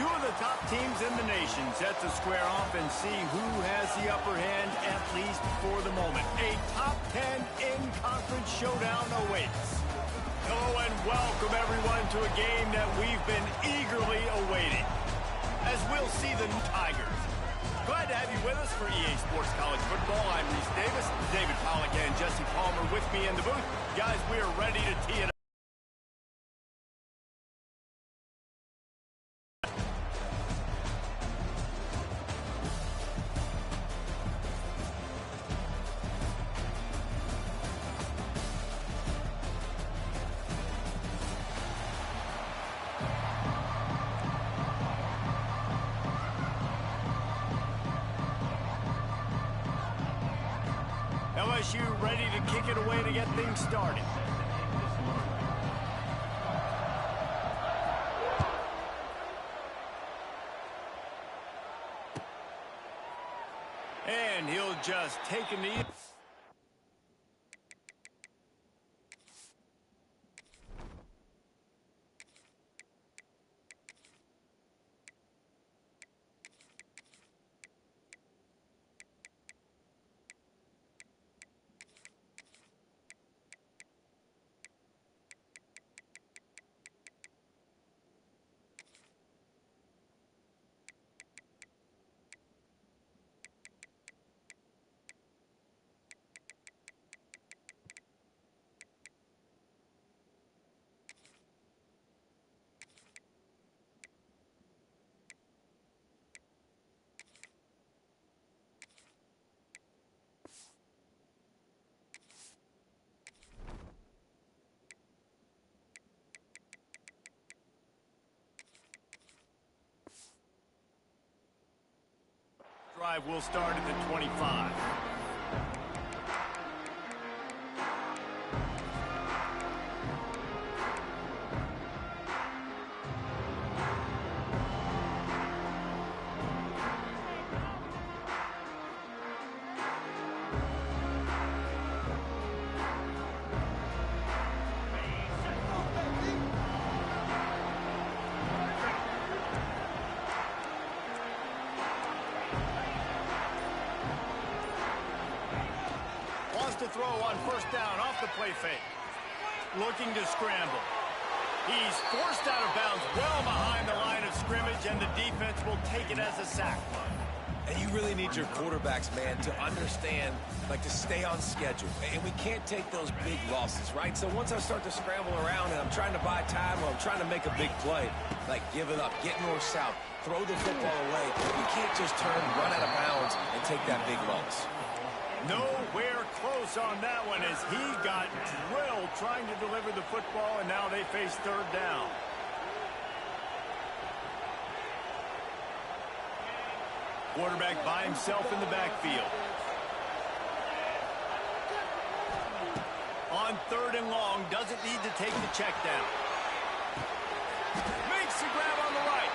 Two of the top teams in the nation set to square off and see who has the upper hand, at least for the moment. A top 10 in-conference showdown awaits. Hello and welcome everyone to a game that we've been eagerly awaiting, as we'll see the Tigers. Glad to have you with us for EA Sports College Football. I'm Reese Davis, David Pollack and Jesse Palmer with me in the booth. Guys, we are ready to tee it up. LSU ready to kick it away to get things started. And he'll just take a knee. Drive will start at the 25. To throw on first down off the play fake. Looking to scramble. He's forced out of bounds well behind the line of scrimmage, and the defense will take it as a sack. And you really need your quarterbacks, man, to understand, to stay on schedule. And we can't take those big losses, right? So once I start to scramble around and I'm trying to buy time or I'm trying to make a big play, give it up, get north-south, throw the football away. You can't just run out of bounds and take that big loss. Nowhere close on that one as he got drilled trying to deliver the football, and now they face third down. Quarterback by himself in the backfield. On third and long, doesn't need to take the check down. Makes the grab on the right.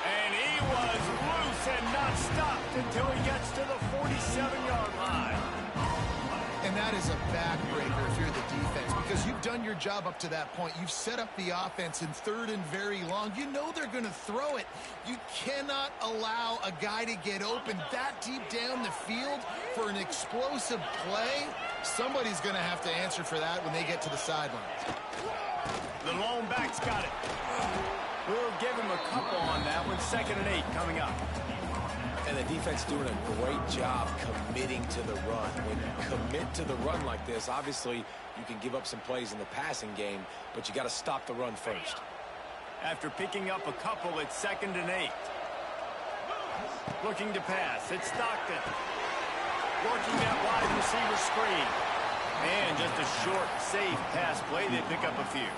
And he was loose and not stopped until he gets to the 47-yard line. And that is a backbreaker if you're the defense, because you've done your job up to that point. You've set up the offense in third and very long. You know they're going to throw it. You cannot allow a guy to get open that deep down the field for an explosive play. Somebody's going to have to answer for that when they get to the sidelines. The lone back's got it. We'll give him a couple on that one. 2nd and 8 coming up. And the defense doing a great job committing to the run. When you commit to the run like this, obviously you can give up some plays in the passing game, but you got to stop the run first. After picking up a couple, it's 2nd and 8. Looking to pass. It's Stockton. Working that wide receiver screen. And just a short, safe pass play. They pick up a few.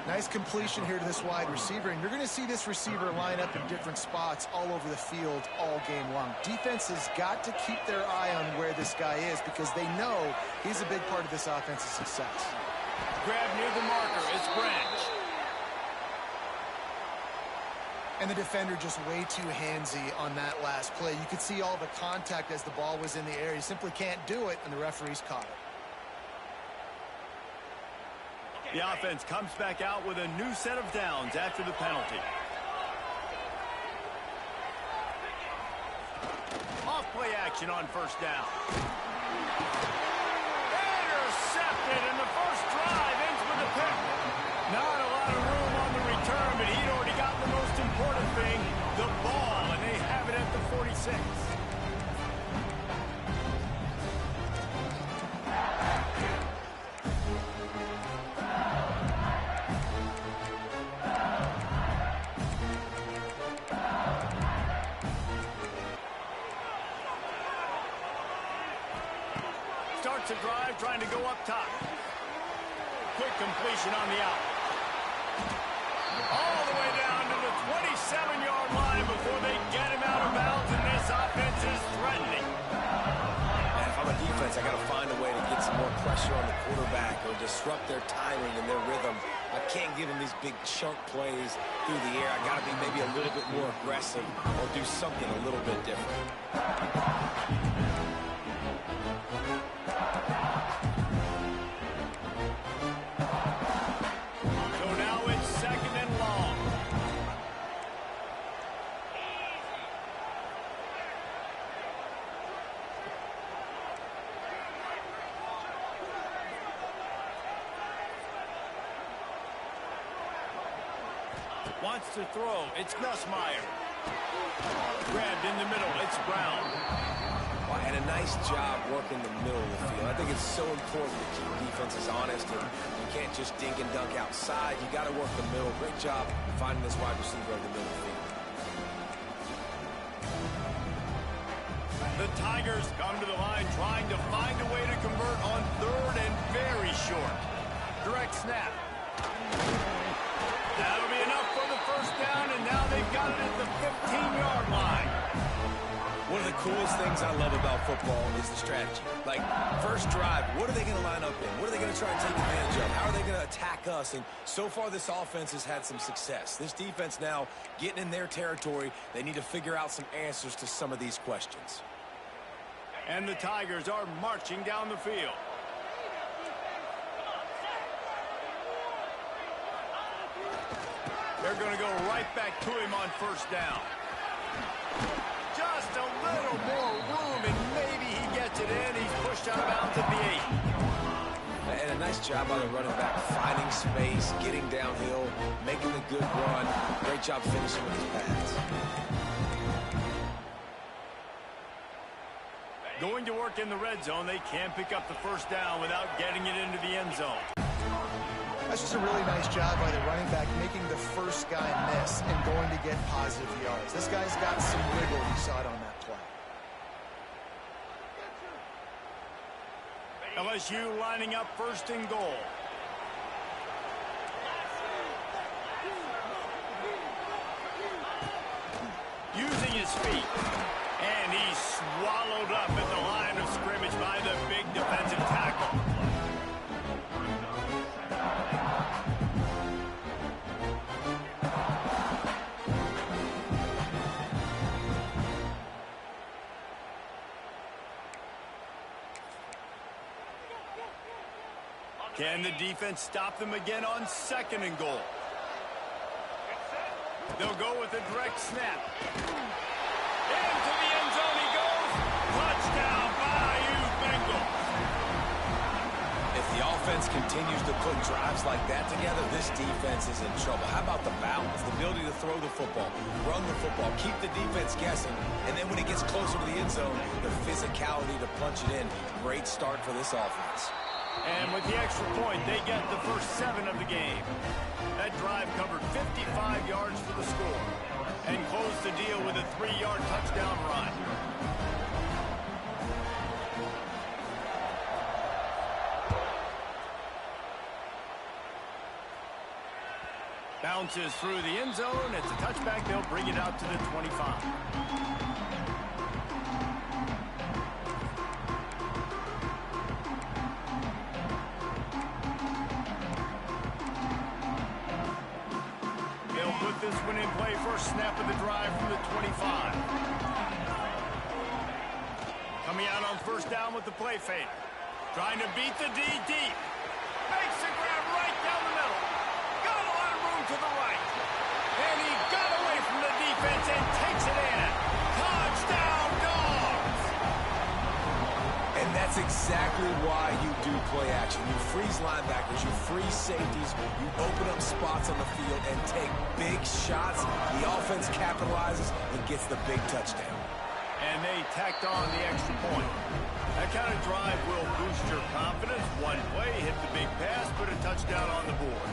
Nice completion here to this wide receiver, and you're going to see this receiver line up in different spots all over the field all game long. Defense has got to keep their eye on where this guy is because they know he's a big part of this offense's success. Grab near the marker. It's Branch. And the defender just way too handsy on that last play. You could see all the contact as the ball was in the air. He simply can't do it, and the referee's caught it. The offense comes back out with a new set of downs after the penalty. action on first down. Intercepted, and the first drive ends with a pick. Not a lot of room on the return, but he'd already got the most important thing, the ball, and they have it at the 46. Starts a drive, trying to go up top. Quick completion on the out. All the way down to the 27-yard line before they get him out of bounds, and this offense is threatening. And if I'm a defense, I got to find a way to get some more pressure on the quarterback or disrupt their timing and their rhythm. I can't give them these big chunk plays through the air. I got to be maybe a little bit more aggressive or do something a little bit different. Wants to throw. It's Nussmeier. Grabbed in the middle. It's Brown. Well, and a nice job working the middle of the field. I think it's so important to keep defenses honest, and you can't just dink and dunk outside. You got to work the middle. Great job finding this wide receiver of the middle of the field. The Tigers come to the line trying to find a way to convert on third and very short. Direct snap. That'll be enough for the first down, and now they've got it at the 15-yard line. One of the coolest things I love about football is the strategy. Like, first drive, what are they going to line up in? What are they going to try and take advantage of? How are they going to attack us? And so far, this offense has had some success. This defense now getting in their territory. They need to figure out some answers to some of these questions. And the Tigers are marching down the field. They're going to go right back to him on first down. Just a little more room, and maybe he gets it in. He's pushed out of bounds at the 8. And a nice job by the running back, finding space, getting downhill, making a good run. Great job finishing with his pads. Going to work in the red zone. They can't pick up the first down without getting it into the end zone. That's just a really nice job by the running back, making the first guy miss and going to get positive yards. This guy's got some wiggle. You saw it on that play. LSU lining up first and goal. Using his feet. And he's swallowed up at the line of scrimmage by the big defensive tackle. Can the defense stop them again on second and goal? They'll go with a direct snap. Into the end zone he goes. Touchdown, Bayou Bengals. If the offense continues to put drives like that together, this defense is in trouble. How about the balance, the ability to throw the football, run the football, keep the defense guessing, and then when it gets closer to the end zone, the physicality to punch it in. Great start for this offense. And with the extra point, they get the first 7 of the game. That drive covered 55 yards for the score and closed the deal with a 3-yard touchdown run. Bounces through the end zone. It's a touchback. They'll bring it out to the 25. Put this one in play. First snap of the drive from the 25. Coming out on first down with the play fake. Trying to beat the D deep. Makes the grab right down the middle. Got a lot of room to the right. And he got away from the defense and takes it in. Touchdown, Dogs! That's exactly why you do play action. You freeze linebackers, you freeze safeties, you open up spots on the field and take big shots. The offense capitalizes and gets the big touchdown. And they tacked on the extra point. That kind of drive will boost your confidence. One play, hit the big pass, put a touchdown on the board.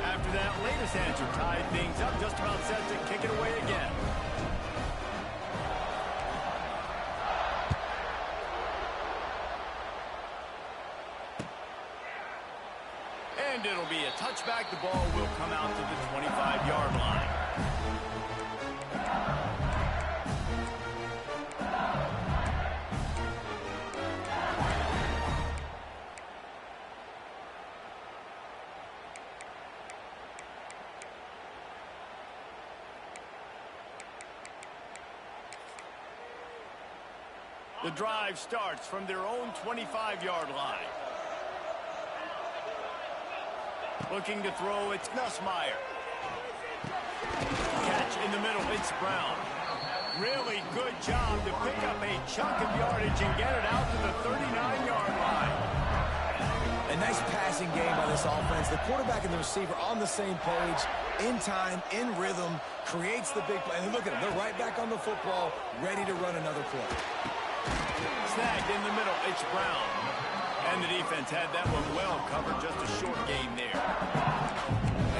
After that latest answer tied things up, just about set to kick it away again. And it'll be a touchback. The ball will come out to the 25-yard line. The drive starts from their own 25-yard line. Looking to throw, it's Nussmeier. Catch in the middle, it's Brown. Really good job to pick up a chunk of yardage and get it out to the 39-yard line. A nice passing game by this offense. The quarterback and the receiver on the same page, in time, in rhythm, creates the big play. And look at them, they're right back on the football, ready to run another play. Snagged in the middle, it's Brown. And the defense had that one well covered, just a short gain there.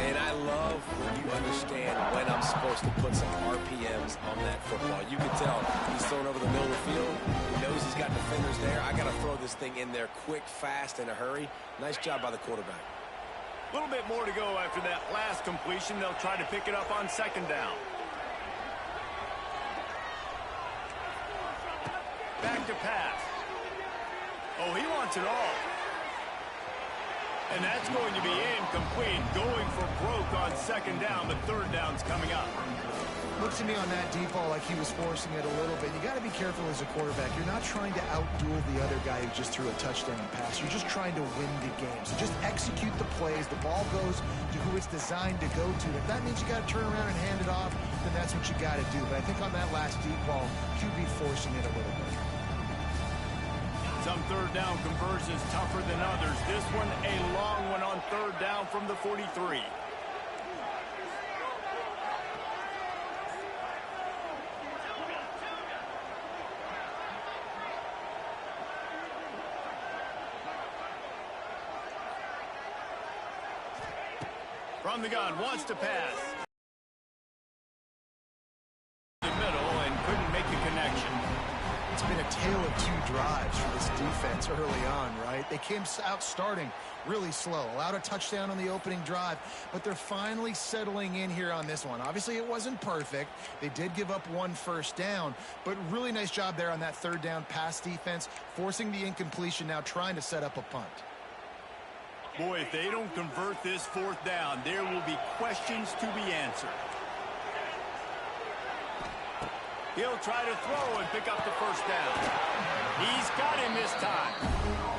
And I love when you understand when I'm supposed to put some RPMs on that football. You can tell he's thrown over the middle of the field. He knows he's got defenders there. I got to throw this thing in there quick, fast, in a hurry. Nice job by the quarterback. A little bit more to go after that last completion. They'll try to pick it up on second down. Back to pass. Oh, he wants it all. And that's going to be incomplete. Going for broke on second down, but third down's coming up. Looks to me on that deep ball like he was forcing it a little bit. You got to be careful as a quarterback. You're not trying to outduel the other guy who just threw a touchdown pass. You're just trying to win the game. So just execute the plays. The ball goes to who it's designed to go to. If that means you got to turn around and hand it off, then that's what you got to do. But I think on that last deep ball, QB forcing it a little bit. Some third down conversions tougher than others. This one a long one on third down from the 43. From the gun, wants to pass. The middle and couldn't make the connection. It's been a tale of two drives for this defense early on, right? They came out starting really slow, allowed a touchdown on the opening drive, but they're finally settling in here on this one. Obviously, it wasn't perfect. They did give up one first down, but really nice job there on that third down pass defense, forcing the incompletion, now trying to set up a punt. Boy, if they don't convert this fourth down, there will be questions to be answered. He'll try to throw and pick up the first down. He's got him this time.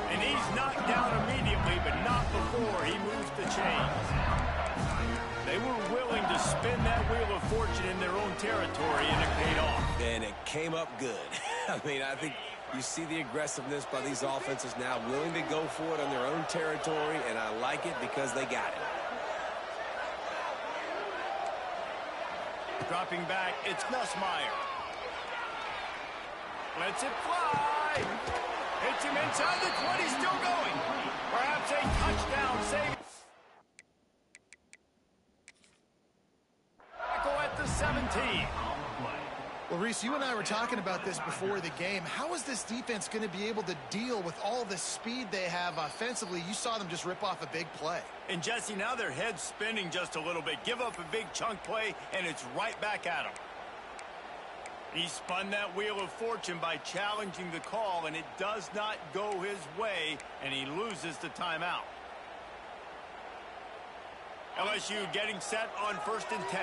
And he's knocked down immediately, but not before he moves the chains. They were willing to spin that wheel of fortune in their own territory, and it paid off. And it came up good. I mean, I think you see the aggressiveness by these offenses now, willing to go for it on their own territory, and I like it because they got it. Dropping back, it's Nussmeier. Lets it fly. Hits him inside the 20, still going. Perhaps a touchdown save. Tackle at the 17. Well, Reese, you and I were talking about this before the game. How is this defense going to be able to deal with all the speed they have offensively? You saw them just rip off a big play. And, Jesse, now their head's spinning just a little bit. Give up a big chunk play, and it's right back at them. He spun that wheel of fortune by challenging the call, and it does not go his way, and he loses the timeout. LSU getting set on 1st and 10.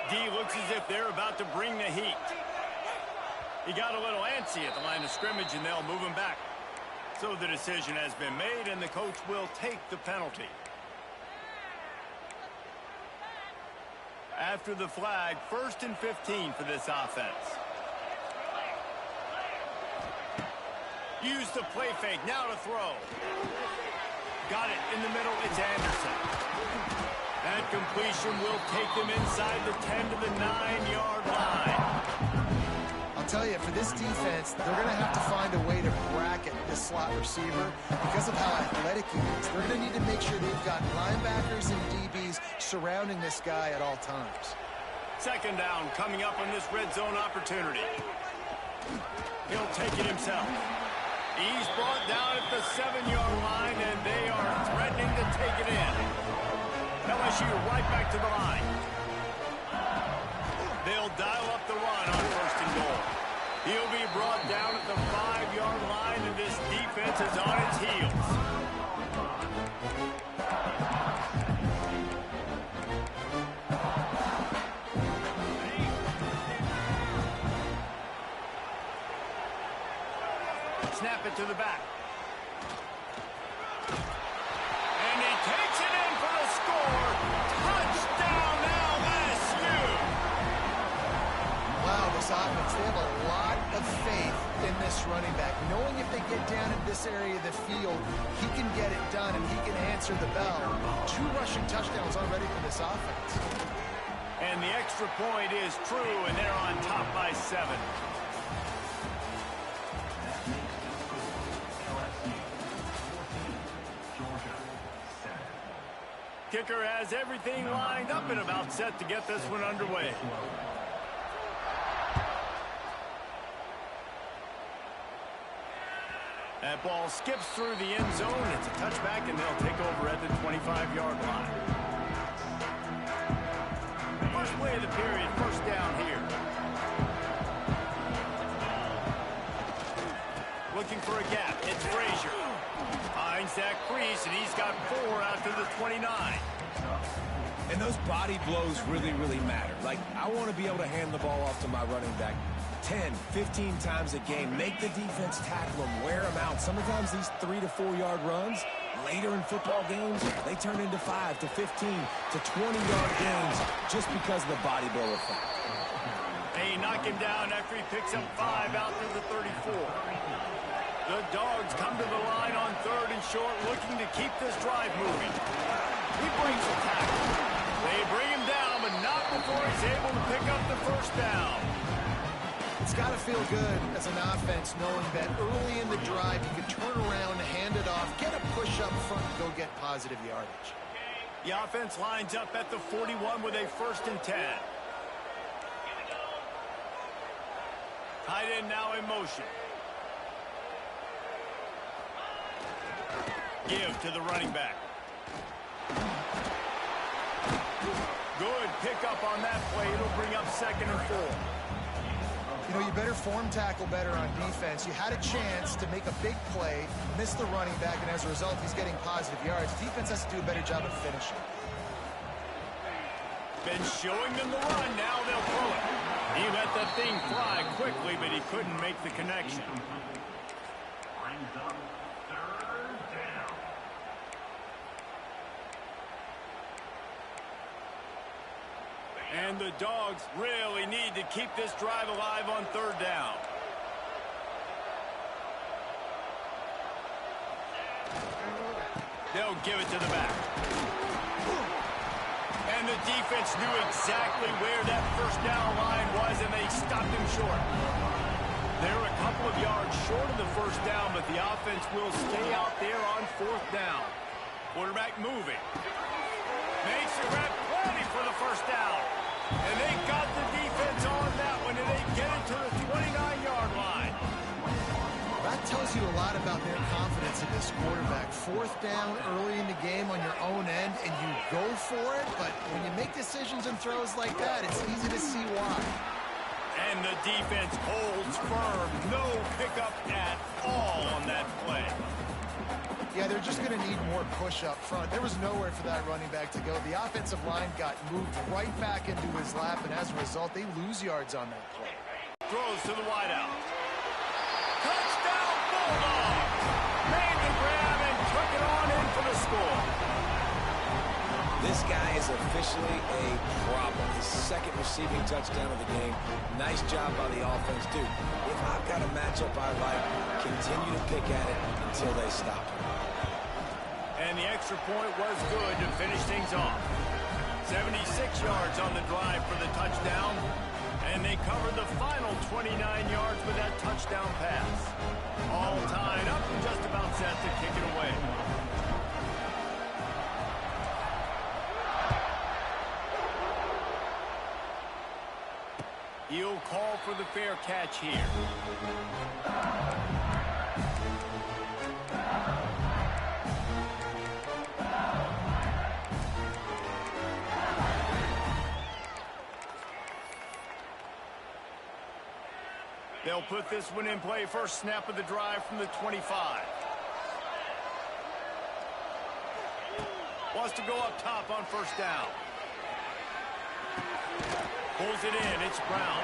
D looks as if they're about to bring the heat. He got a little antsy at the line of scrimmage, and they'll move him back. So the decision has been made, and the coach will take the penalty. After the flag, 1st and 15 for this offense. Use the play fake. Now to throw. Got it in the middle. It's Anderson. That completion will take them inside the 10 to the 9-yard line. I'll tell you, for this defense, they're going to have to find a way to bracket this slot receiver because of how athletic he is. They're going to need to make sure they've got linebackers and DBs surrounding this guy at all times. 2nd down coming up on this red zone opportunity. He'll take it himself. He's brought down at the 7-yard line, and they are threatening to take it in. LSU right back to the line. They'll dial up the run on 1st and goal. He'll be brought down at the 5-yard line, and this defense is on its heels. Snap it to the back. And he takes it in for the score. Touchdown, LSU! Wow, this offense, they have a lot of faith in this running back. Knowing if they get down in this area of the field, he can get it done and he can answer the bell. 2 rushing touchdowns already for this offense. And the extra point is true, and they're on top by 7. Kicker has everything lined up and about set to get this one underway. That ball skips through the end zone. It's a touchback, and they'll take over at the 25-yard line. First play of the period, 1st down here. Looking for a gap. It's Frazier. Finds that crease, and he's got 4 out to the 29. And those body blows really, really matter. Like, I want to be able to hand the ball off to my running back 10, 15 times a game. Make the defense tackle them, wear them out. Sometimes these 3 to 4 yard runs, later in football games, they turn into 5 to 15 to 20-yard games just because of the body blow effect. They knock him down after he picks up 5 out to the 34. The Dogs come to the line on 3rd and short, looking to keep this drive moving. He breaks the tackle. They bring him down, but not before he's able to pick up the 1st down. It's got to feel good as an offense knowing that early in the drive you can turn around, hand it off, get a push up front, and go get positive yardage. The offense lines up at the 41 with a 1st and 10. Tight end now in motion. Give to the running back. Good pickup on that play. It'll bring up 2nd and 4. You know, you better form tackle better on defense. You had a chance to make a big play, missed the running back, and as a result, he's getting positive yards. Defense has to do a better job of finishing. Been showing them the run. Now they'll throw it. He let that thing fly quickly, but he couldn't make the connection. And the Dogs really need to keep this drive alive on 3rd down. They'll give it to the back. And the defense knew exactly where that 1st down line was, and they stopped him short. They're a couple of yards short of the 1st down, but the offense will stay out there on 4th down. Quarterback moving. Makes the grab plenty for the 1st down. And they got the defense on that one, and they get it to the 29-yard line. That tells you a lot about their confidence in this quarterback. 4th down early in the game on your own end, and you go for it, but when you make decisions and throws like that, it's easy to see why. And the defense holds firm. No pickup at all on that play. Yeah, they're just going to need more push up front. There was nowhere for that running back to go. The offensive line got moved right back into his lap, and as a result, they lose yards on that play. Throws to the wideout. Touchdown, Bulldogs! Made the grab and took it on in for the score. This This guy is officially a problem. His second receiving touchdown of the game. Nice job by the offense, dude. If I've got a matchup I like, continue to pick at it until they stop him. And the extra point was good to finish things off. 76 yards on the drive for the touchdown. And they covered the final 29 yards with that touchdown pass. All tied up and just about set to kick it away. He'll call for the fair catch here. They'll put this one in play. First snap of the drive from the 25. Wants to go up top on first down. Pulls it in. It's Brown.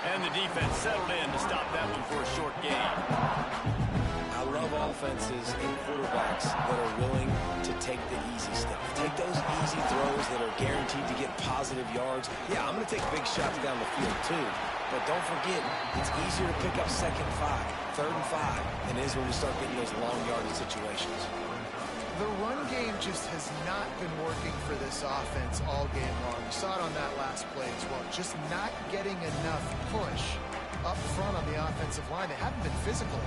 And the defense settled in to stop that one for a short gain. I love offenses and quarterbacks that are willing to take the easy stuff. Take those easy throws that are guaranteed to get positive yards. Yeah, I'm going to take big shots down the field too. But don't forget, it's easier to pick up 2nd and 5, 3rd and 5 than it is when we start getting those long yardage situations. The run game just has not been working for this offense all game long. We saw it on that last play as well. Just not getting enough push up front on the offensive line. They haven't been physical.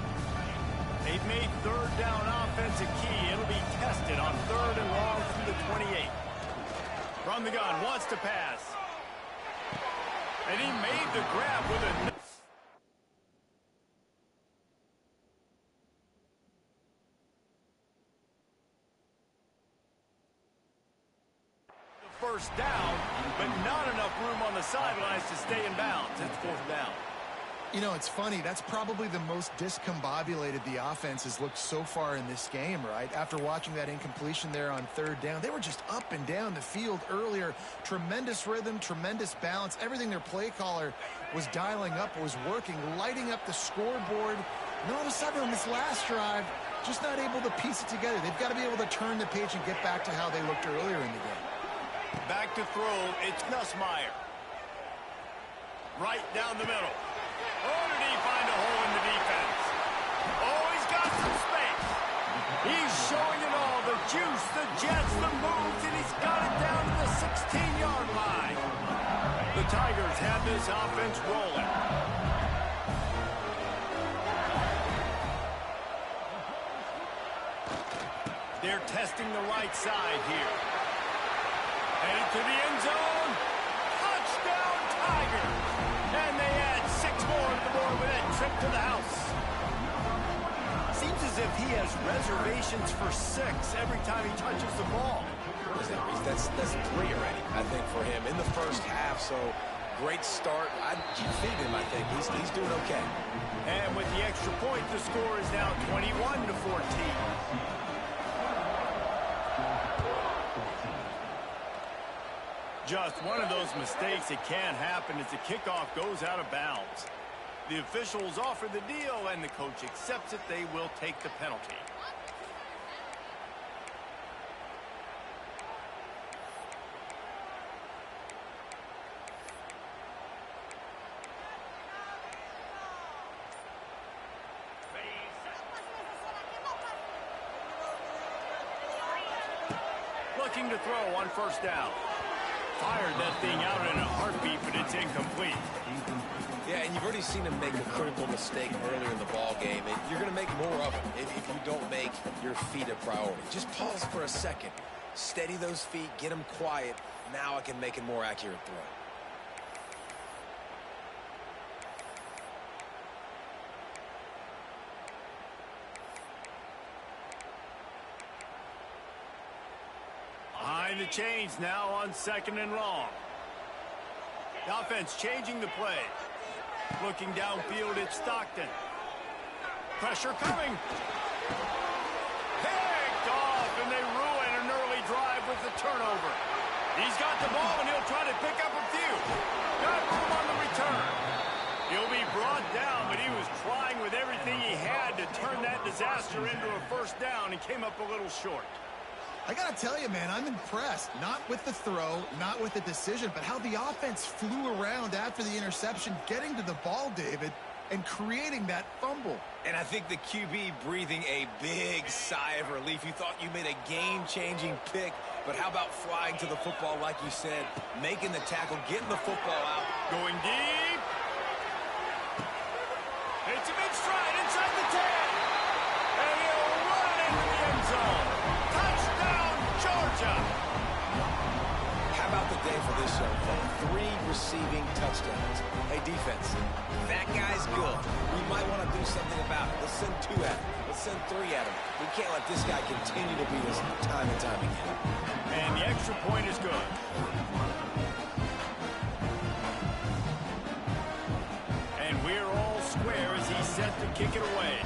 They've made third down offense a key. It'll be tested on 3rd and long from the 28. From the gun, wants to pass. And he made the grab with a... First down, but not enough room on the sidelines to stay in bounds. It's 4th down. You know, it's funny. That's probably the most discombobulated the offense has looked so far in this game, right? After watching that incompletion there on 3rd down, they were just up and down the field earlier. Tremendous rhythm, tremendous balance. Everything their play caller was dialing up was working, lighting up the scoreboard. And all of a sudden on this last drive, just not able to piece it together. They've got to be able to turn the page and get back to how they looked earlier in the game. Back to throw, it's Nussmeier. Right down the middle. Oh, did he find a hole in the defense? Oh, he's got some space. He's showing it all. The juice, the jets, the moves, and he's got it down to the 16-yard line. The Tigers have this offense rolling. They're testing the right side here. Headed to the end zone. Touchdown, Tigers. And they add 6 more to the board with that trip to the house. Seems as if he has reservations for 6 every time he touches the ball. That's 3 already, I think, for him in the first half. So great start. I'd feed him, I think. He's doing okay. And with the extra point, the score is now 21-14. Just one of those mistakes that can happen as the kickoff goes out of bounds. The officials offer the deal, and the coach accepts it. They will take the penalty. Looking to throw on first down. Fired that thing out in a heartbeat, but it's incomplete. Yeah, and you've already seen him make a critical mistake earlier in the ball game, and you're going to make more of them if you don't make your feet a priority. Just pause for a second. Steady those feet, get them quiet. Now I can make a more accurate throw. Behind the chains now on 2nd and long. The offense changing the play. Looking downfield, it's Stockton. Pressure coming. Picked off, and they ruin an early drive with the turnover. He's got the ball, and he'll try to pick up a few. Got room on the return. He'll be brought down, but he was trying with everything he had to turn that disaster into a first down and came up a little short. I got to tell you, man, I'm impressed. Not with the throw, not with the decision, but how the offense flew around after the interception, getting to the ball, David, and creating that fumble. And I think the QB breathing a big sigh of relief. You thought you made a game-changing pick, but how about flying to the football, like you said, making the tackle, getting the football out. Going deep. It's a big stride inside the 10. And he'll run into the end zone. Touchdown, Georgia. How about the day for this young fella? 3 receiving touchdowns. Hey, defense, that guy's good. We might want to do something about it. Let's send 2 at him. Let's send 3 at him. We can't let this guy continue to beat us time and time again. And the extra point is good. And we're all square as he's set to kick it away.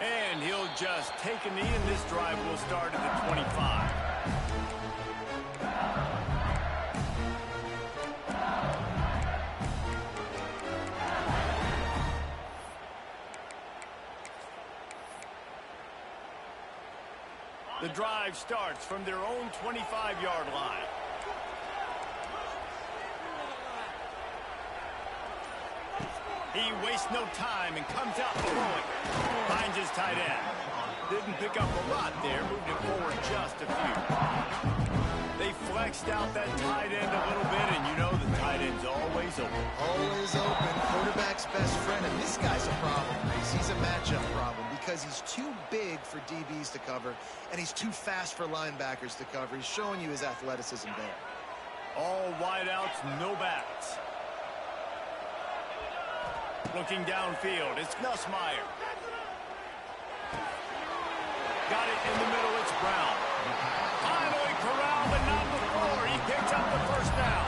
And he'll just take a knee, and this drive will start at the 25. The drive starts from their own 25-yard line. He wastes no time and comes out throwing. Finds his tight end. Didn't pick up a lot there. Moved it forward just a few. They flexed out that tight end a little bit, and you know the tight end's always open. Always open. Quarterback's best friend, and this guy's a problem, Reese. He's a matchup problem because he's too big for DBs to cover, and he's too fast for linebackers to cover. He's showing you his athleticism there. All wideouts, no backs. Looking downfield, it's Nussmeier. Got it in the middle, it's Brown. Finally corralled, but not before. He picks up the first down.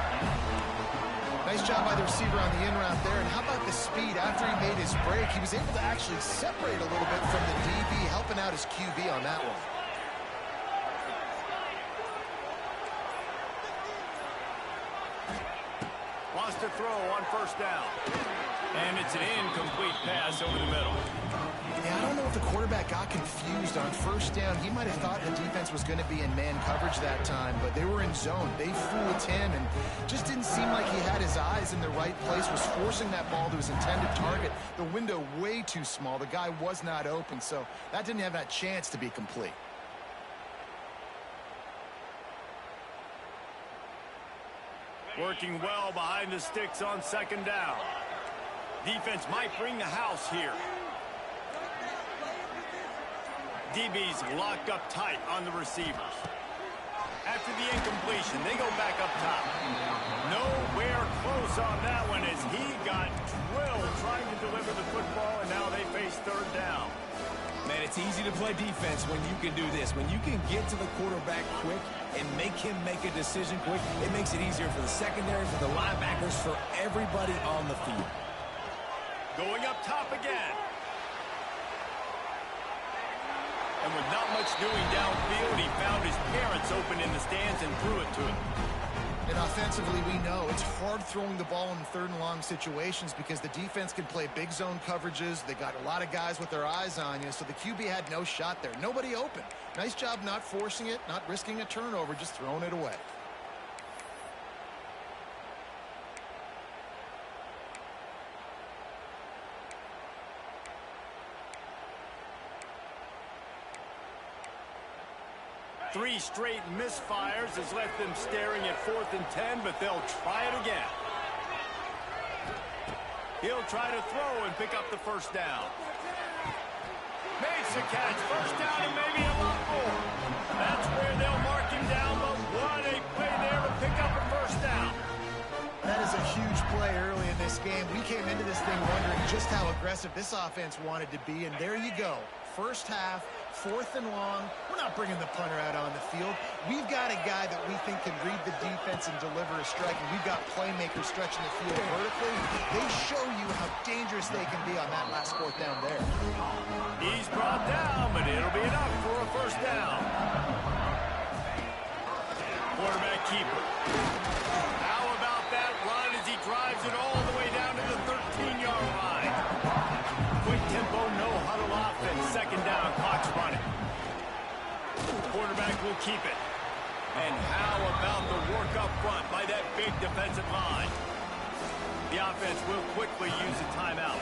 Nice job by the receiver on the in route there. And how about the speed? After he made his break, he was able to actually separate a little bit from the DB, helping out his QB on that one. Wants to throw on first down. And it's an incomplete pass over the middle. Yeah, I don't know if the quarterback got confused on first down. He might have thought the defense was going to be in man coverage that time, but they were in zone. They fooled him and just didn't seem like he had his eyes in the right place, was forcing that ball to his intended target. The window way too small. The guy was not open, so that didn't have that chance to be complete. Working well behind the sticks on second down. Defense might bring the house here. DB's locked up tight on the receivers. After the incompletion, they go back up top. Nowhere close on that one as he got drilled trying to deliver the football, and now they face third down. Man, it's easy to play defense when you can do this. When you can get to the quarterback quick and make him make a decision quick, it makes it easier for the secondary, for the linebackers, for everybody on the field. Going up top again. And with not much doing downfield, he found his parents open in the stands and threw it to him. And offensively, we know it's hard throwing the ball in third and long situations because the defense can play big zone coverages. They got a lot of guys with their eyes on you, so the QB had no shot there. Nobody open. Nice job not forcing it, not risking a turnover, just throwing it away. Three straight misfires has left them staring at 4th and 10, but they'll try it again. He'll try to throw and pick up the first down. Makes the catch. First down and maybe a lot more. That's where they'll mark him down, but what a play there to pick up a first down. That is a huge play early in this game. We came into this thing wondering just how aggressive this offense wanted to be, and there you go. First half, 4th and long. We're not bringing the punter out on the field. We've got a guy that we think can read the defense and deliver a strike, and we've got playmakers stretching the field vertically. They show you how dangerous they can be on that last 4th down there. He's brought down, but it'll be enough for a first down. Quarterback keeper. How about that run as he drives it all the way quarterback will keep it. And how about the work up front by that big defensive line? The offense will quickly use a timeout.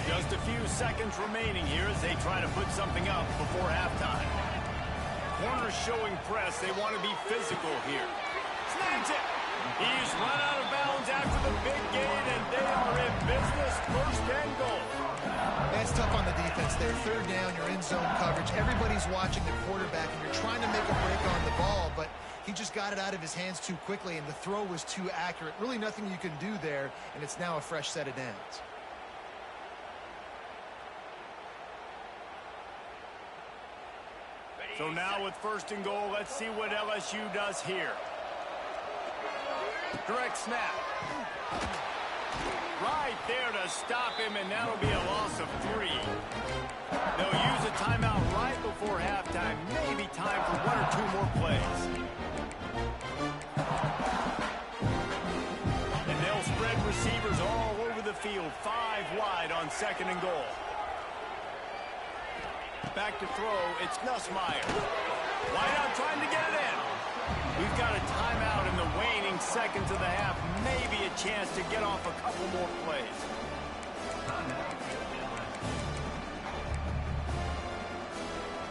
Just a few seconds remaining here as they try to put something up before halftime. Corners showing press. They want to be physical here. Snags it. He's run out of bounds after the big gain, and they are in business. First and goal. That's tough on the defense there. Third down, you're in zone coverage. Everybody's watching the quarterback, and you're trying to make a break on the ball, but he just got it out of his hands too quickly, and the throw was too accurate. Really nothing you can do there, and it's now a fresh set of downs. So now with first and goal, let's see what LSU does here. Direct snap. Right there to stop him, and that'll be a loss of 3. They'll use a timeout right before halftime. Maybe time for 1 or 2 more plays. And they'll spread receivers all over the field. 5 wide on second and goal. Back to throw, it's Nussmeier. Wide out trying to get it in. We've got a timeout in the waning seconds of the half. Maybe a chance to get off a couple more plays.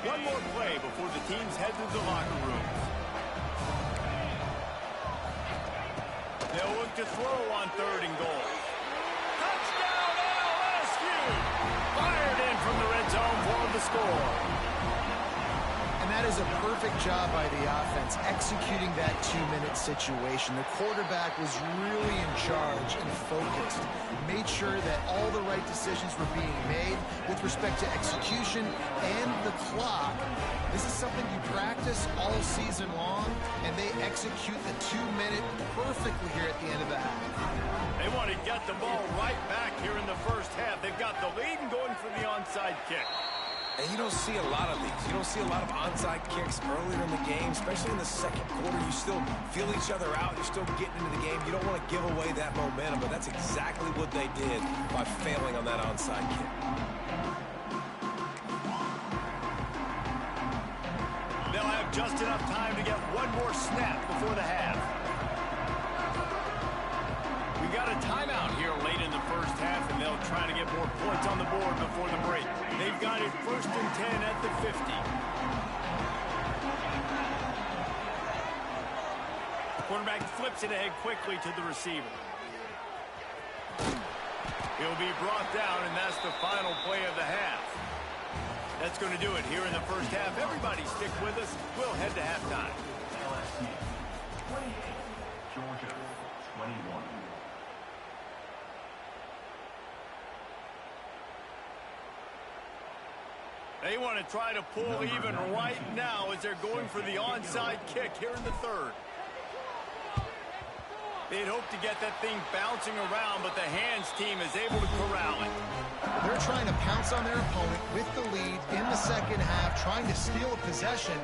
One more play before the teams head to the locker rooms. They'll look to throw on third and goal. Touchdown LSU! Fired in from the red zone for the score. And that is a perfect job by the offense, executing that 2-minute situation. The quarterback was really in charge and focused. Made sure that all the right decisions were being made with respect to execution and the clock. This is something you practice all season long, and they execute the 2-minute perfectly here at the end of the half. They want to get the ball right back here in the first half. They've got the lead and going for the onside kick. And you don't see a lot of these. You don't see a lot of onside kicks earlier in the game, especially in the second quarter. You still feel each other out. You're still getting into the game. You don't want to give away that momentum, but that's exactly what they did by failing on that onside kick. They'll have just enough time to get one more snap before the half. We got a timeout here late in the first half, and they'll try to get more points on the board before the break. They've got it 1st and 10 at the 50. Quarterback flips it ahead quickly to the receiver. He'll be brought down, and that's the final play of the half. That's going to do it here in the first half. Everybody stick with us. We'll head to halftime. LSU 28, Georgia 21. They want to try to pull even right now as they're going for the onside kick here in the third. They'd hope to get that thing bouncing around, but the hands team is able to corral it. They're trying to pounce on their opponent with the lead in the second half, trying to steal a possession,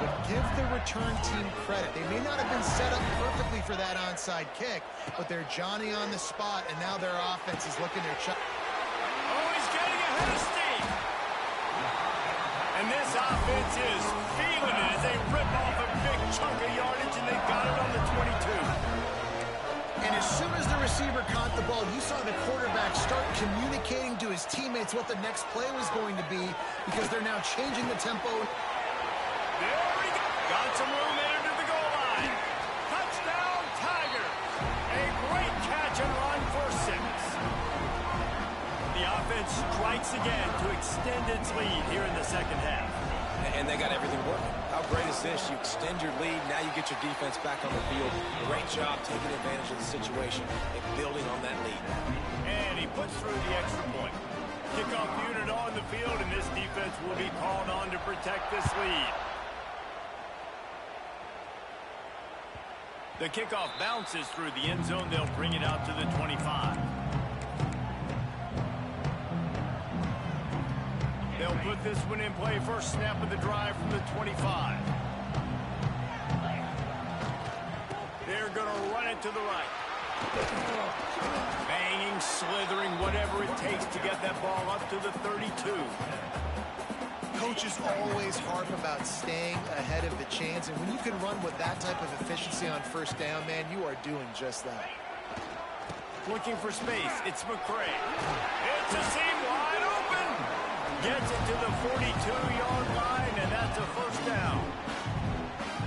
but give the return team credit. They may not have been set up perfectly for that onside kick, but they're Johnny on the spot, and now their offense is looking their shot. Oh, he's getting ahead of steam. And this offense is feeling it as they rip off a big chunk of yardage, and they've got it on the 22. And as soon as the receiver caught the ball, you saw the quarterback start communicating to his teammates what the next play was going to be, because they're now changing the tempo. There we go. Got some room into the goal line. Touchdown, Tiger. A great catch and run for 6. The offense strikes again to extend its lead here in the second half. And they got everything working. How great is this? You extend your lead, now you get your defense back on the field. Great job taking advantage of the situation and building on that lead. And he puts through the extra point. Kickoff unit on the field, and this defense will be called on to protect this lead. The kickoff bounces through the end zone. They'll bring it out to the 25. They'll put this one in play. First snap of the drive from the 25. They're going to run it to the right. Banging, slithering, whatever it takes to get that ball up to the 32. Coaches always harp about staying ahead of the chains, and when you can run with that type of efficiency on first down, man, you are doing just that. Looking for space. It's McCray. It's a seam wide open. Gets it to the 42-yard line, and that's a first down.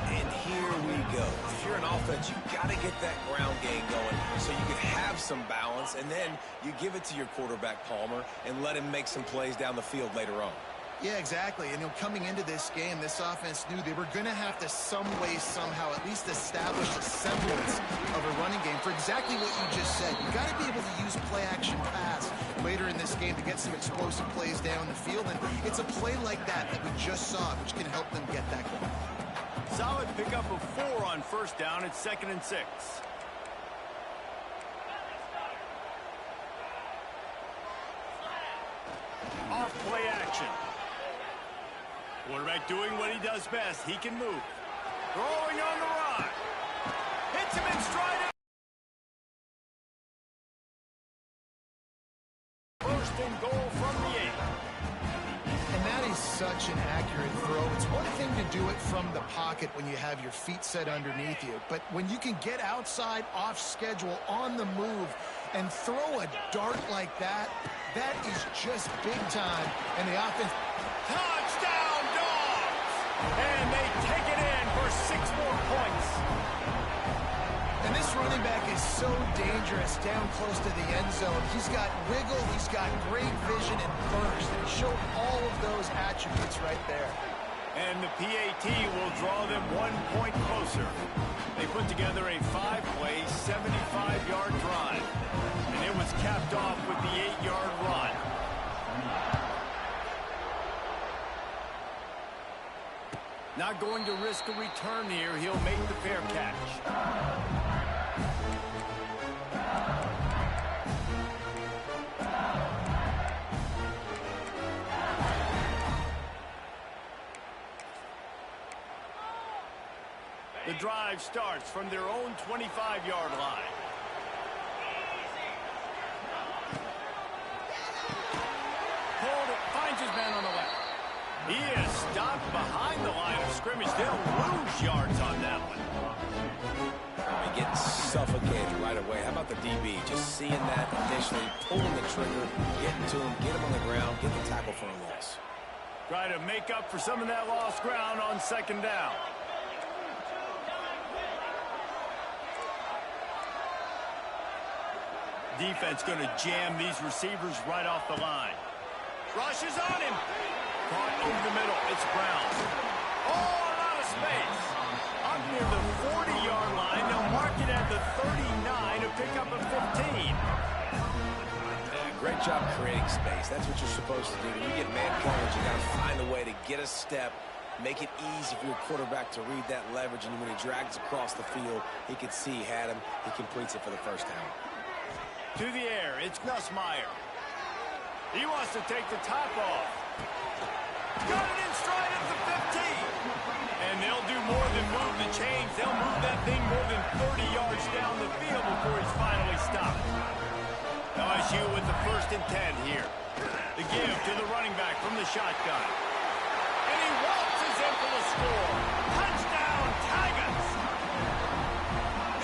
And here we go. If you're an offense, you've got to get that ground game going so you can have some balance, and then you give it to your quarterback, Palmer, and let him make some plays down the field later on. Yeah, exactly. And coming into this game, this offense knew they were going to have to some way, somehow, at least establish a semblance of a running game for exactly what you just said. You got to be able to use play-action pass later in this game to get some explosive plays down the field. And it's a play like that we just saw, which can help them get that going. Solid pickup of 4 on first down. It's 2nd and 6. Off play action. Quarterback doing what he does best. He can move. Throwing on the run. Hits him in stride. First and goal from the 8. And that is such an accurate throw. It's one thing to do it from the pocket when you have your feet set underneath you, but when you can get outside, off schedule, on the move, and throw a dart like that, that is just big time. And the offense... Touchdown, Dogs! And they take it in for 6 more points. And this running back is so dangerous down close to the end zone. He's got wiggle, he's got great vision and burst, and he showed all of those attributes right there. And the PAT will draw them 1 point closer. They put together a 5-play, 75-yard drive. And it was capped off with the 8-yard run. Not going to risk a return here. He'll make the fair catch. The drive starts from their own 25-yard line. Hold it, finds his man on the left. He is stopped behind the line of scrimmage. They'll lose yards on that one. He gets suffocated right away. How about the DB? Just seeing that initially, pulling the trigger, getting to him, get him on the ground, get the tackle for a loss. Try to make up for some of that lost ground on 2nd down. Defense going to jam these receivers right off the line. Rushes on him. Caught over the middle. It's Brown. Oh, a lot of space. Up near the 40-yard line. They'll mark it at the 39 to pick up a 15. Great job creating space. That's what you're supposed to do. When you get man coverage, you got to find a way to get a step, make it easy for your quarterback to read that leverage, and when he drags across the field, he can see he had him. He completes it for the first down. To the air, it's Nussmeier. He wants to take the top off. Got it in stride at the 15. And they'll do more than move the chains. They'll move that thing more than 30 yards down the field before he's finally stopped. LSU with the 1st and 10 here. The give to the running back from the shotgun. And he waltzes in for the score. Touchdown, Tigers!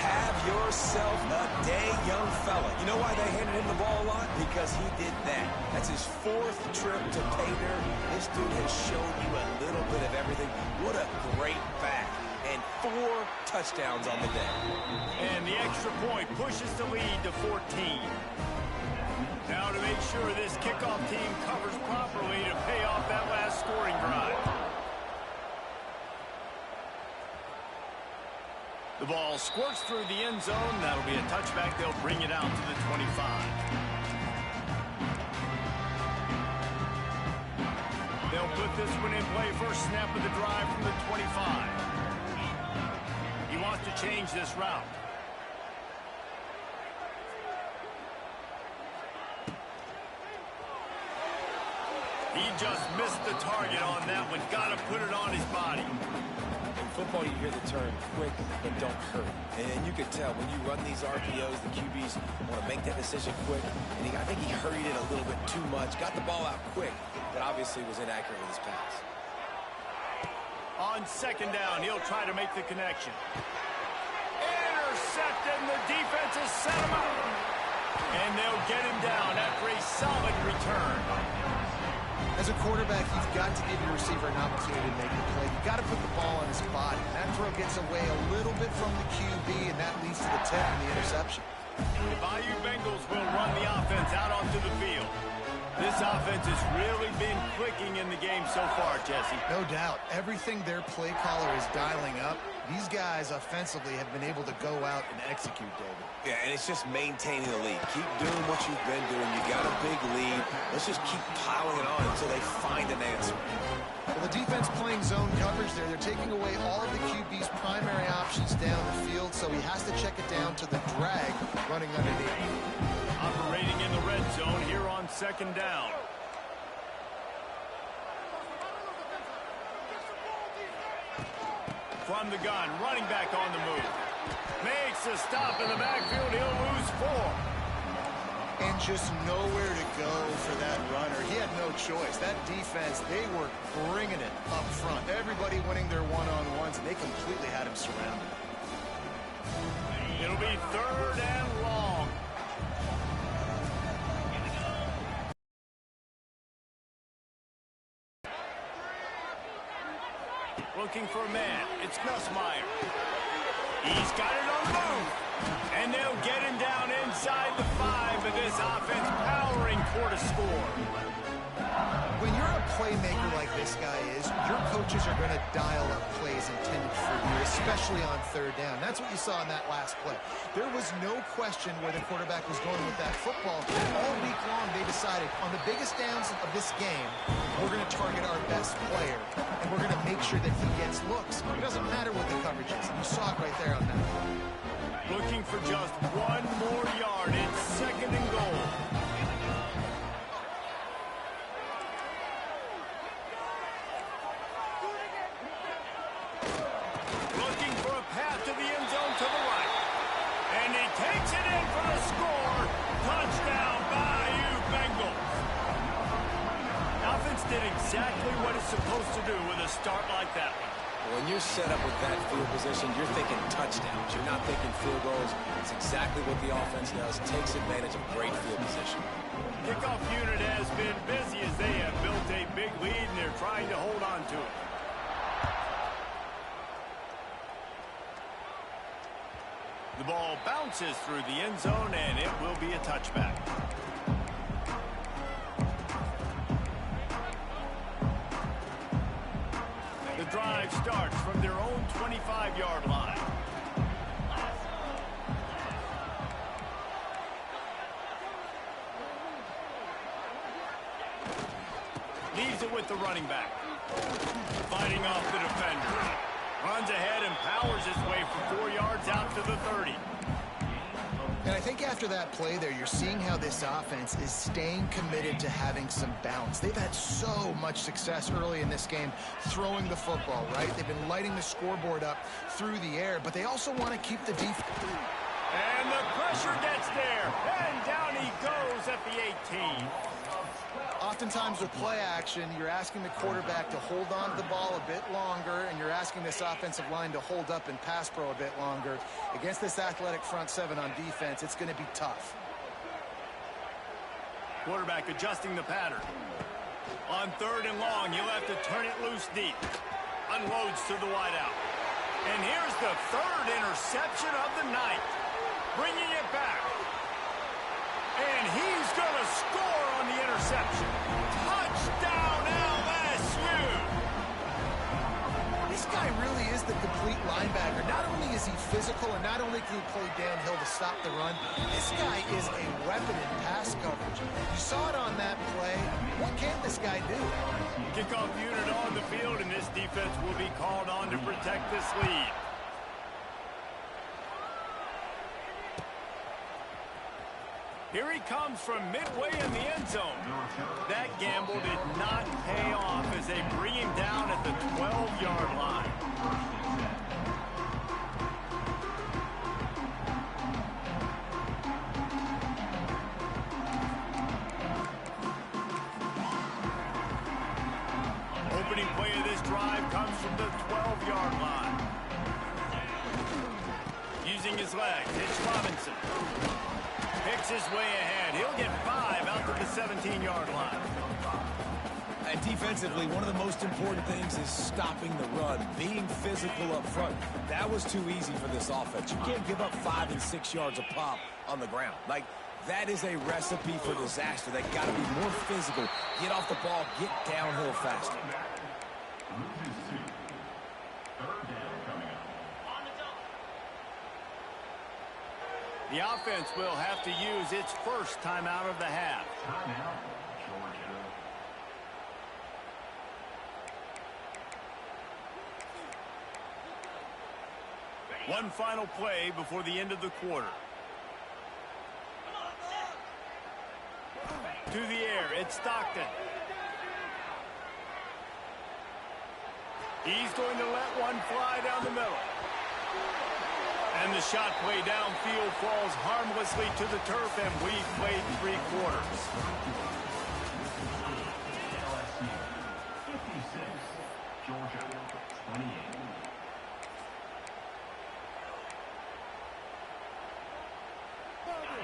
Have yourself a day, young fella. You know why they handed him the ball a lot? Because he did that. That's his 4th trip to pay dirt. This dude has shown you a little bit of everything. What a great back. And 4 touchdowns on the day. And the extra point pushes the lead to 14. Now to make sure this kickoff team covers properly to pay off that last scoring drive. The ball squirts through the end zone. That'll be a touchback. They'll bring it out to the 25. They'll put this one in play. First snap of the drive from the 25. He wants to change this route. He just missed the target on that one. Got to put it on his body. In football, you hear the term quick, but don't hurt. And you can tell when you run these RPOs, the QBs want to make that decision quick. And I think he hurried it a little bit too much, got the ball out quick, but obviously was inaccurate with his pass. On second down, he'll try to make the connection. Intercepted, and the defense has set him up. And they'll get him down after a solid return. As a quarterback, you've got to give your receiver an opportunity to make the play. You've got to put the ball on his body. That throw gets away a little bit from the QB, and that leads to the tip and the interception. The Bayou Bengals will run the offense out onto the field. This offense has really been clicking in the game so far, Jesse. No doubt. Everything their play caller is dialing up, these guys offensively have been able to go out and execute, David. Yeah, and it's just maintaining the lead. Keep doing what you've been doing. You got a big lead. Let's just keep piling it on until they find an answer. Well, the defense playing zone coverage there. They're taking away all of the QB's primary options down the field, so he has to check it down to the drag running underneath. Operating in the red zone here on second down. From the gun, running back on the move. Makes a stop in the backfield. He'll lose 4. And just nowhere to go for that runner. He had no choice. That defense, they were bringing it up front. Everybody winning their one-on-ones, and they completely had him surrounded. It'll be third and long. Looking for a man. It's Nussmeier. He's got it on the move. And they'll get him down inside the 5 of this offense, powering toward a score. When you're a playmaker like this guy is, your coaches are going to dial up plays intended for you, especially on third down. That's what you saw in that last play. There was no question where the quarterback was going with that football. All week long, they decided on the biggest downs of this game, we're going to target our best player, and we're going to make sure that he gets looks. It doesn't matter what the coverage is. You saw it right there on that play. Looking for just 1 more yard. It's second and goal. Looking for a path to the end zone to the right. And he takes it in for the score. Touchdown, Bayou Bengals. Offense did exactly what it's supposed to do with a start like that one. When you're set up with that field position, you're thinking touchdowns. You're not thinking field goals. It's exactly what the offense does. Takes advantage of great field position. Kickoff unit has been busy as they have built a big lead, and they're trying to hold on to it. The ball bounces through the end zone, and it will be a touchback. The drive starts from their own 25-yard line. Leaves it with the running back. Fighting off the defender. Runs ahead and powers his way for 4 yards out to the 30. And I think after that play there, you're seeing how this offense is staying committed to having some balance. They've had so much success early in this game throwing the football, right? They've been lighting the scoreboard up through the air, but they also want to keep the defense. And the pressure gets there. And down he goes at the 18. Oftentimes with play action, you're asking the quarterback to hold on to the ball a bit longer, and you're asking this offensive line to hold up and pass pro a bit longer. Against this athletic front 7 on defense, it's going to be tough. Quarterback adjusting the pattern. On third and long, he'll have to turn it loose deep. Unloads to the wideout. And here's the 3rd interception of the night. Bringing it back. And he's going to score on the interception. Touchdown, LSU! This guy really is the complete linebacker. Not only is he physical and not only can he play downhill to stop the run, this guy is a weapon in pass coverage. You saw it on that play. What can this guy do? Kickoff unit on the field, and this defense will be called on to protect this lead. Here he comes from midway in the end zone. That gamble did not pay off as they bring him down at the 12-yard line. opening play of this drive comes from the 12-yard line. Using his legs, it's Robinson. Picks his way ahead. He'll get 5 out to the 17-yard line. And defensively, one of the most important things is stopping the run, being physical up front. That was too easy for this offense. You can't give up 5 and 6 yards a pop on the ground. Like, that is a recipe for disaster. They got to be more physical, get off the ball, get downhill faster. The offense will have to use its first timeout of the half. Timeout, Georgia. One final play before the end of the quarter. To the air, it's Stockton. He's going to let one fly down the middle. And the shot play downfield falls harmlessly to the turf, and we've played 3 quarters. LSU 56, Georgia 28.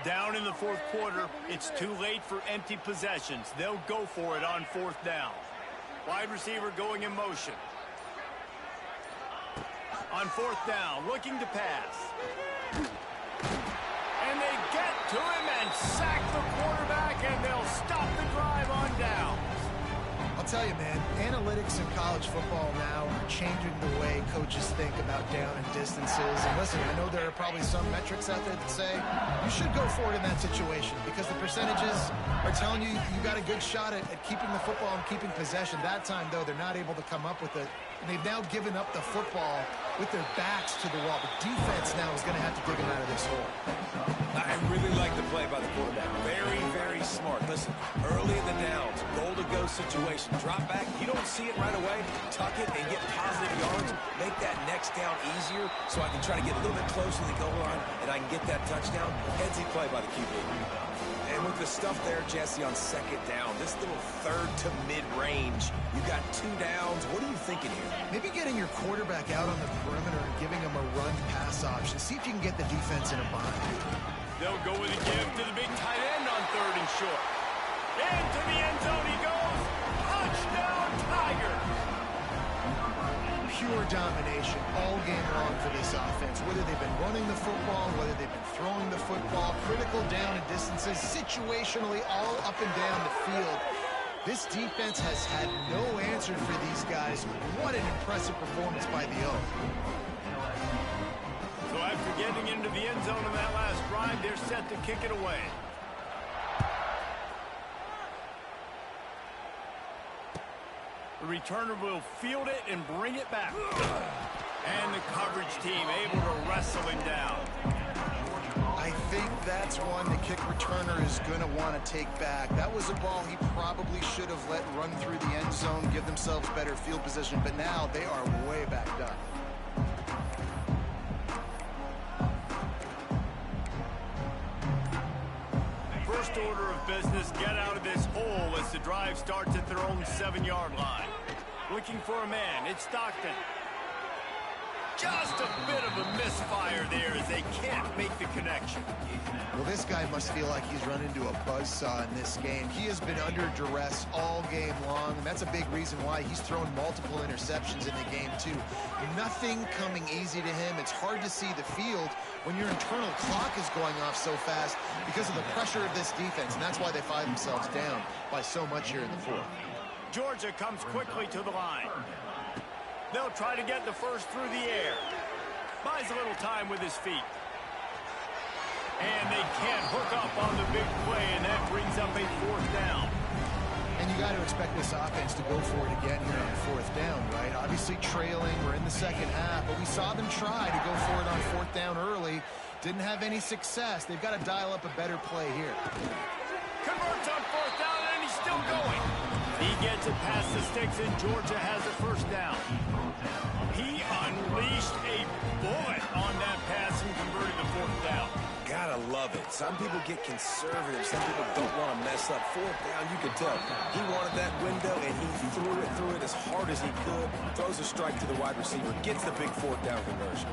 Down in the 4th quarter, it's too late for empty possessions. They'll go for it on 4th down. Wide receiver going in motion. On 4th down, looking to pass. And they get to him and sack the quarterback, and they'll stop the drive on downs. I'll tell you, man, analytics in college football now are changing the way coaches think about down and distances. And listen, I know there are probably some metrics out there that say you should go for it in that situation because the percentages are telling you you got a good shot at keeping the football and keeping possession. That time, though, they're not able to come up with it. And they've now given up the football with their backs to the wall. The defense now is going to have to dig them out of this hole. I really like the play by the quarterback. Very, very smart. Listen, early in the downs, goal-to-go situation. Drop back. You don't see it right away. Tuck it and get positive yards. Make that next down easier so I can try to get a little bit closer to the goal line and I can get that touchdown. Headsy play by the QB. And with the stuff there, Jesse, on 2nd down, this little 3rd to mid-range, you got 2 downs. What are you thinking here? Maybe getting your quarterback out on the perimeter and giving him a run-pass option. See if you can get the defense in a bind. They'll go with a give to the big tight end on 3rd and short. Into the end zone he goes. Touchdown, Tigers! Pure domination all game long for this offense. Whether they've been running the football, whether they've been throwing the football, critical down and distances, situationally all up and down the field. This defense has had no answer for these guys. What an impressive performance by the Oak. So after getting into the end zone in that last drive, they're set to kick it away. The returner will field it and bring it back. And the coverage team able to wrestle him down. I think that's one the kick returner is going to want to take back. That was a ball he probably should have let run through the end zone, give themselves better field position, but now they are way backed up. First order of business, get out of this hole as the drive starts at their own 7-yard line. Looking for a man, it's Stockton. Just a bit of a misfire there as they can't make the connection. Well, this guy must feel like he's run into a buzzsaw in this game. He has been under duress all game long, and that's a big reason why he's thrown multiple interceptions in the game, too. Nothing coming easy to him. It's hard to see the field when your internal clock is going off so fast because of the pressure of this defense, and that's why they find themselves down by so much here in the 4th. Georgia comes quickly to the line. They'll try to get the first through the air. Buys a little time with his feet. And they can't hook up on the big play, and that brings up a 4th down. And you got to expect this offense to go for it again here on 4th down, right? Obviously trailing, we're in the second half, but we saw them try to go for it on 4th down early. Didn't have any success. They've got to dial up a better play here. Converts on 4th down, and he's still going. He gets it past the sticks, and Georgia has a 1st down. He unleashed a bullet on that pass and converted the 4th down. gotta love it. Some people get conservative. Some people don't want to mess up. Fourth down, you can tell. He wanted that window, and he threw it as hard as he could. Throws a strike to the wide receiver. Gets the big fourth down conversion.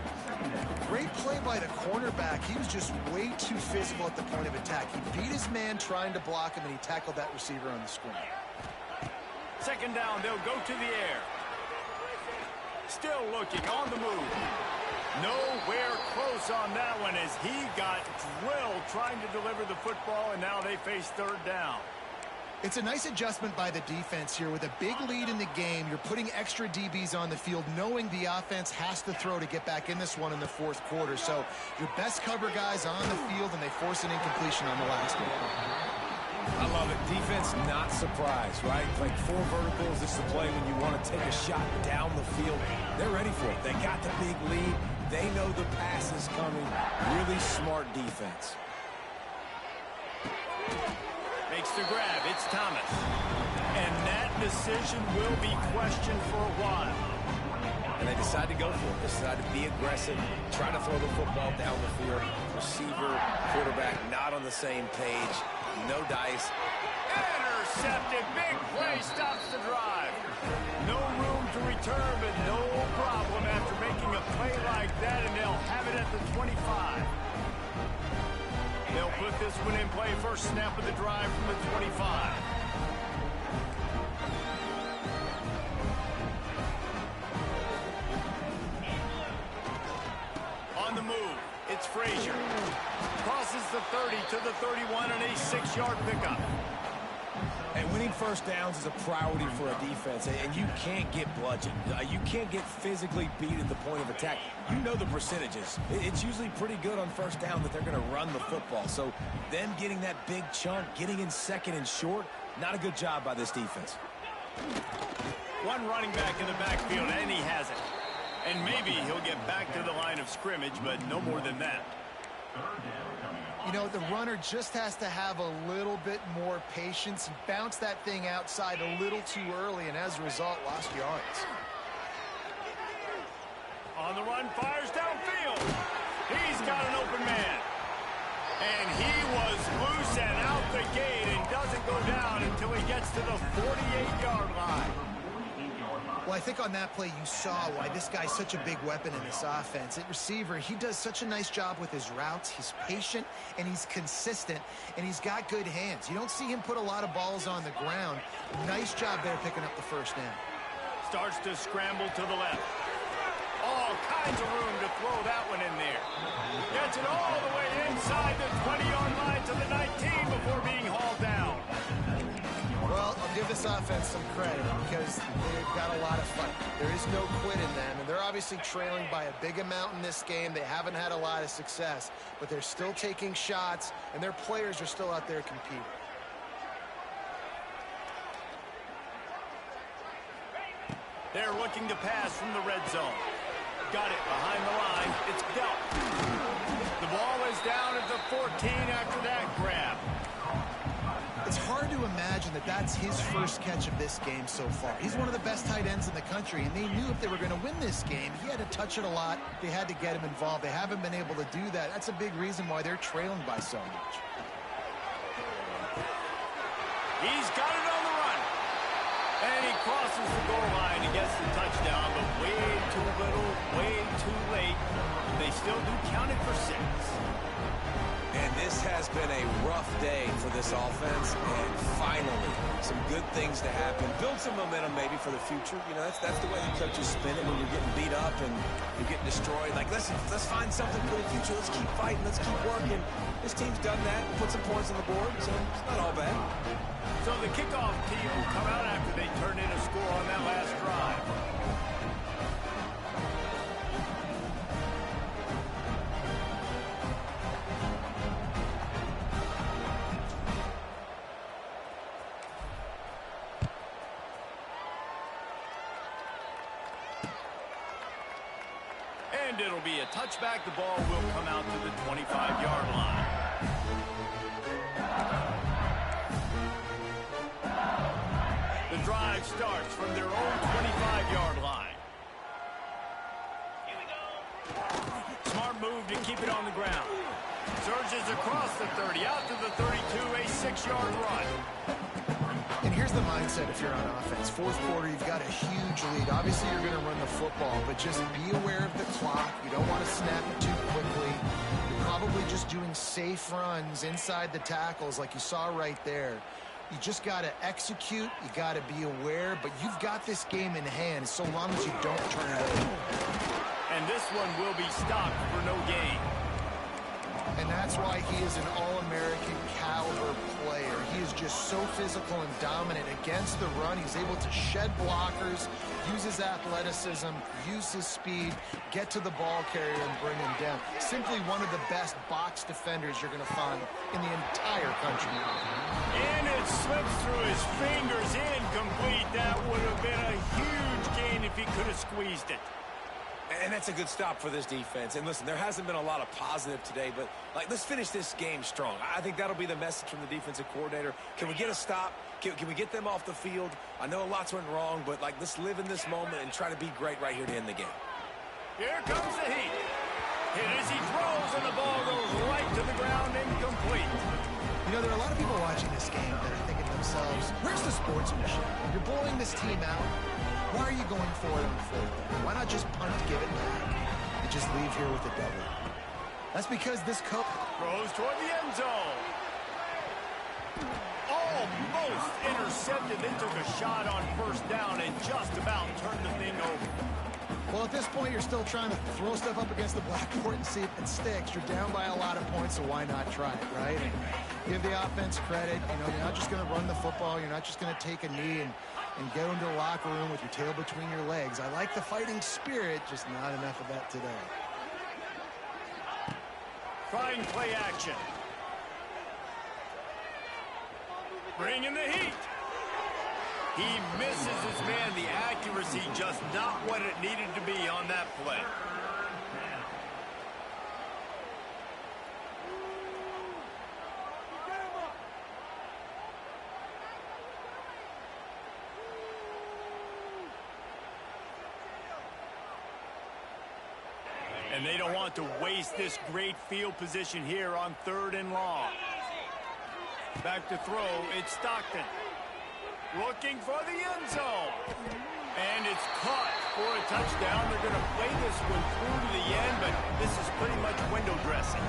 Great play by the cornerback. He was just way too physical at the point of attack. He beat his man trying to block him, and he tackled that receiver on the screen. Second down, they'll go to the air. Still looking on the move. Nowhere close on that one as he got drilled trying to deliver the football, and now they face third down. It's a nice adjustment by the defense here. With a big lead in the game, you're putting extra DBs on the field, knowing the offense has to throw to get back in this one in the fourth quarter. So your best cover guys on the field, and they force an incompletion on the last one. I love it. Defense not surprised, right? Like 4 verticals. This is a play when you want to take a shot down the field. They're ready for it. They got the big lead. They know the pass is coming. Really smart defense. Makes the grab. It's Thomas. And that decision will be questioned for a while. And they decide to go for it. They decide to be aggressive, try to throw the football down the field. Receiver, quarterback not on the same page. No dice. Intercepted. Big play stops the drive. No room to return, but no problem after making a play like that, and they'll have it at the 25. They'll put this one in play. First snap of the drive from the 25. On the move, it's Frazier. Crosses the 30 to the 31 and a 6-yard pickup. And winning first downs is a priority for a defense, and you can't get bludgeoned. You can't get physically beat at the point of attack. You know the percentages. It's usually pretty good on first down that they're going to run the football. So them getting that big chunk, getting in second and short, not a good job by this defense. One running back in the backfield, and he has it. And maybe he'll get back to the line of scrimmage, but no more than that. You know, the runner just has to have a little bit more patience. He bounced that thing outside a little too early, and as a result, lost yards. On the run, fires downfield. He's got an open man. And he was loose and out the gate and doesn't go down until he gets to the 48-yard line. Well, I think on that play you saw why this guy's such a big weapon in this offense. At receiver, he does such a nice job with his routes. He's patient, and he's consistent, and he's got good hands. You don't see him put a lot of balls on the ground. Nice job there picking up the first down. Starts to scramble to the left. All kinds of room to throw that one in there. Gets it all the way inside the 20-yard line to the 19 before being hauled down. Well, I'll give this offense some credit because they've got a lot of fight. There is no quit in them, and they're obviously trailing by a big amount in this game. They haven't had a lot of success, but they're still taking shots, and their players are still out there competing. They're looking to pass from the red zone. Got it behind the line. It's dealt. The ball is down at the 14 after that grab. It's hard to imagine that that's his first catch of this game so far. He's one of the best tight ends in the country, and they knew if they were going to win this game, he had to touch it a lot. They had to get him involved. They haven't been able to do that. That's a big reason why they're trailing by so much. He's got it on the run. And he crosses the goal line and gets the touchdown, but way too little, way too late. They still do count it for 6. And this has been a rough day for this offense, and finally, some good things to happen. Build some momentum maybe for the future. You know, that's the way the coaches spin it when you're getting beat up and you're getting destroyed. Like, let's find something for the future. Let's keep fighting. Let's keep working. This team's done that, put some points on the board, so it's not all bad. So the kickoff team will come out after they turn in a score on that last drive. And it'll be a touchback. The ball will come out to the 25-yard line. The drive starts from their own 25-yard line. Smart move to keep it on the ground. Surges across the 30, out to the 32, a 6-yard run. And here's the mindset if you're on offense. Fourth quarter, you've got a huge lead. Obviously, you're going to run the football, but just be aware of the clock. You don't want to snap it too quickly. You're probably just doing safe runs inside the tackles like you saw right there. You just got to execute. You got to be aware, but you've got this game in hand so long as you don't turn it over. And this one will be stopped for no gain. And that's why he is an All-American caliber player. He is just so physical and dominant against the run. He's able to shed blockers, use his athleticism, use his speed, get to the ball carrier and bring him down. Simply one of the best box defenders you're going to find in the entire country. And it slips through his fingers, incomplete. That would have been a huge gain if he could have squeezed it. And that's a good stop for this defense. And listen, there hasn't been a lot of positive today, but let's finish this game strong. I think that'll be the message from the defensive coordinator. Can we get a stop? Can we get them off the field? I know lots went wrong, but let's live in this moment and try to be great right here to end the game. Here comes the heat. Hit as he throws, and the ball goes right to the ground, incomplete. You know, there are a lot of people watching this game that are thinking to themselves, where's the sportsmanship? You're blowing this team out. Why are you going for it on fourth? Why not just punt, give it back, and just leave here with a double? That's because this coach throws toward the end zone. Almost intercepted. They took a shot on first down and just about turned the thing over. Well, at this point, you're still trying to throw stuff up against the blackboard and see if it sticks. You're down by a lot of points, so why not try it, right? And give the offense credit. You know, you're not just going to run the football. You're not just going to take a knee and go into the locker room with your tail between your legs. I like the fighting spirit, just not enough of that today. Trying play action. Bring in the heat. He misses his man. The accuracy just not what it needed to be on that play. And they don't want to waste this great field position here on 3rd and long. Back to throw, it's Stockton. Looking for the end zone. And it's caught for a touchdown. They're going to play this one through to the end, but this is pretty much window dressing.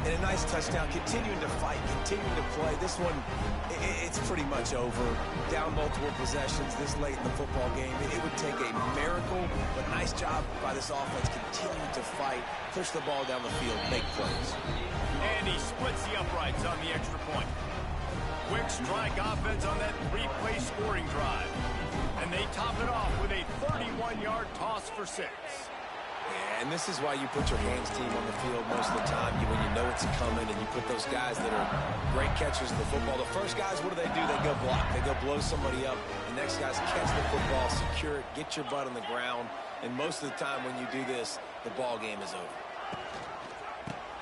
And a nice touchdown, continuing to fight, continuing to play. This one, it's pretty much over. Down multiple possessions this late in the football game. It would take a miracle, but nice job by this offense continuing to fight, push the ball down the field, make plays. And he splits the uprights on the extra point. Quick strike offense on that 3-play scoring drive. And they top it off with a 31-yard toss for 6. And this is why you put your hands team on the field most of the time, when you know it's coming, and you put those guys that are great catchers of the football. The first guys, what do? They go block. They go blow somebody up. The next guys catch the football, secure it, get your butt on the ground. And most of the time when you do this, the ball game is over.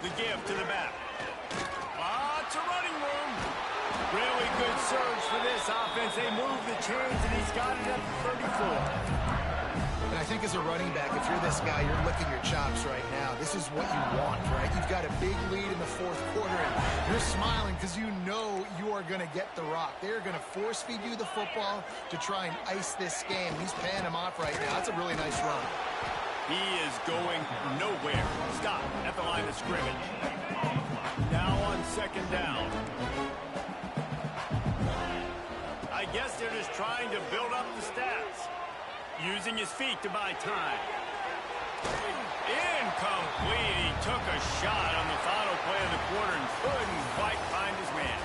The give to the back. Lots of running room. Really good surge for this offense. They move the chains, and he's got it up to 34. And I think as a running back, if you're this guy, you're licking your chops right now. This is what you want, right? You've got a big lead in the 4th quarter, and you're smiling because you know you are going to get the rock. They're going to force feed you the football to try and ice this game. He's paying him off right now. That's a really nice run. He is going nowhere. Stop at the line of scrimmage. Now on 2nd down. I guess they're just trying to build up the stats. Using his feet to buy time. Incomplete. He took a shot on the final play of the quarter and couldn't quite find his man.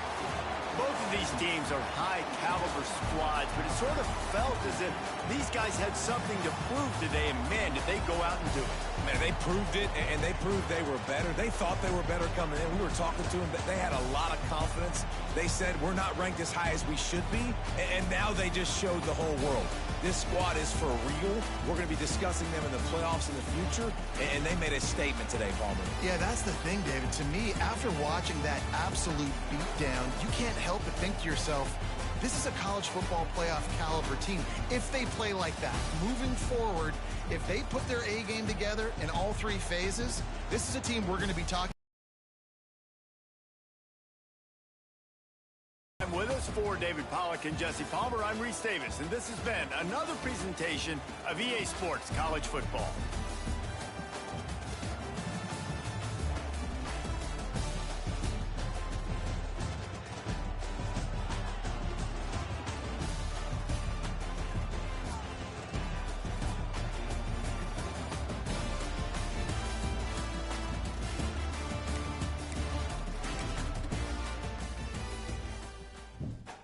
Both of these teams are high-caliber squads, but it sort of felt as if these guys had something to prove today, and man, did they go out and do it. Man, they proved it, and they proved they were better. They thought they were better coming in. We were talking to them. They had a lot of confidence. They said, we're not ranked as high as we should be, and now they just showed the whole world. This squad is for real. We're going to be discussing them in the playoffs in the future, and they made a statement today, Palmer. Yeah, that's the thing, David. To me, after watching that absolute beatdown, you can't help but think to yourself, this is a college football playoff caliber team. If they play like that, moving forward, if they put their A game together in all 3 phases, this is a team we're going to be talking with us. For David Pollack and Jesse Palmer, I'm Reese Davis, and this has been another presentation of EA Sports College Football.